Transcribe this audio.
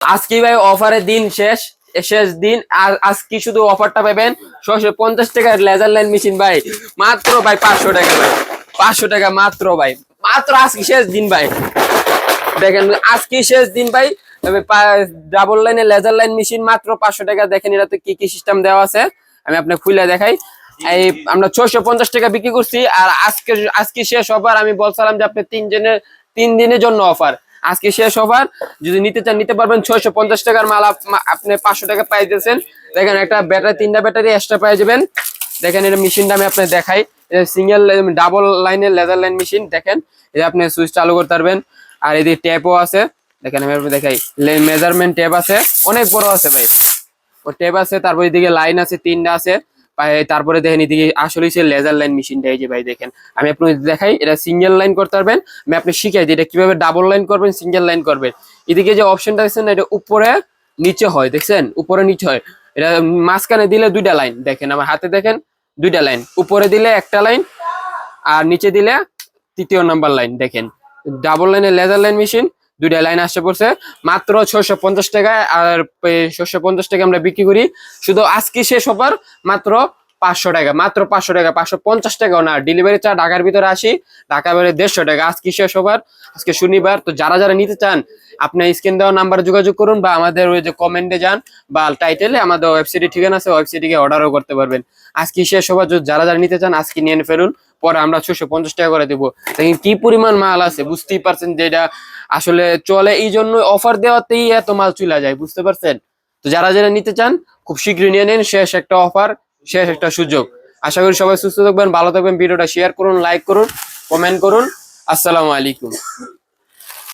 আজকে ভাই অফারের দিন শেষ দিন। আর আজকে শুধু অফারটা পাবেন 650 টাকার লেজার লাইন মেশিন ভাই, মাত্র ভাই 500 টাকা ভাই, 500 টাকা মাত্র ভাই, মাত্র আজকে শেষ দিন ভাই। দেখেন আজকে শেষ দিন ভাই, ডাবল লাইনের লেজার লাইন মেশিন মাত্র 500 টাকা। দেখেন এটাতে কি কি সিস্টেম দেওয়া আছে আমি আপনাকে খুলে দেখাই। এই আমরা 650 টাকা বিক্রি করছি, আর আজকে শেষ অফার। আমি বলছিলাম যে আপনি 3 দিনের জন্য অফার, আজকে শেষ অফার। যদি নিতে চান নিতে পারবেন। 650 টাকার মাল আপনি 500 টাকা পাইতেছেন। দেখেন একটা ব্যাটারি, 3টা ব্যাটারি এক্সট্রা পাই যাবেন। দেখেন এটা মেশিনটা আমি আপনাকে দেখাই। সিঙ্গেল ডাবল লাইনের লেজার লাইন মেশিন। দেখেন এটা আপনি সুইচ চালু করতে পারবেন। আর এদিকে ট্যাপও আছে, দেখেন আমি আপনাকে দেখাই। মেজারমেন্ট ট্যাপ আছে, অনেক বড় আছে ভাই, ও ট্যাপ আছে। তারপর এদিকে লাইন আছে, 3টা আছে। তারপরে দেখেন এদিকে আসলে সে লেজার লাইন মেশিনটা, এই যে ভাই দেখেন আমি আপনাকে দেখাই। এটা সিঙ্গেল লাইন করতে পারবেন, আমি আপনি শিখাই দিই এটা কিভাবে ডাবল লাইন করবেন, সিঙ্গেল লাইন করবেন। এদিকে যে অপশনটা দেখছেন এটা উপরে নিচে হয়, দেখছেন উপরে নিচে হয়। এটা মাঝখানে দিলে 2টা লাইন, দেখেন আমার হাতে দেখেন 2টা লাইন, উপরে দিলে একটা লাইন আর নিচে দিলে 3য় নাম্বার লাইন। দেখেন ডাবল লাইনের লেজার লাইন মেশিন, 2টা লাইন আসতে পড়ছে মাত্র 650 টাকায়। আর 650 টাকা আমরা বিক্রি করি। শুধু আজকে শেষ অফার, মাত্র 500 টাকা, মাত্র 500 টাকা, 550 টাকাও না। ডেলিভারি চার্জ ঢাকার ভিতরে আসি, ঢাকা বাইরে 150 টাকা। আজকে শেষ অফার, আজকে শনিবার। তো যারা যারা নিতে চান আপনি স্ক্রিন দেওয়া নাম্বারে যোগাযোগ করুন, বা আমাদের ওই যে কমেন্টে যান বা টাইটেলে আমাদের ওয়েবসাইটের ঠিকানা আছে, ওয়েবসাইটে গিয়ে অর্ডারও করতে পারবেন। আজকে শেষ অফার, যারা যারা নিতে চান আজকে নিয়ে ফেলুন, পরে আমরা 650 টাকা করে দেবো। দেখেন কি পরিমাণ মাল আছে, বুঝতেই পারছেন যে এটা আসলে চলে এই জন্য অফার দেওয়াতেই এত মাল চলে যায়, বুঝতে পারছেন। তো যারা যারা নিতে চান খুব শীঘ্রই নিয়ে নিন, শেষ একটা অফার, শেষ একটা সুযোগ। আশা করি সবাই সুস্থ থাকবেন, ভালো থাকবেন। ভিডিওটা শেয়ার করুন, লাইক করুন, কমেন্ট করুন। আসসালামু আলাইকুম।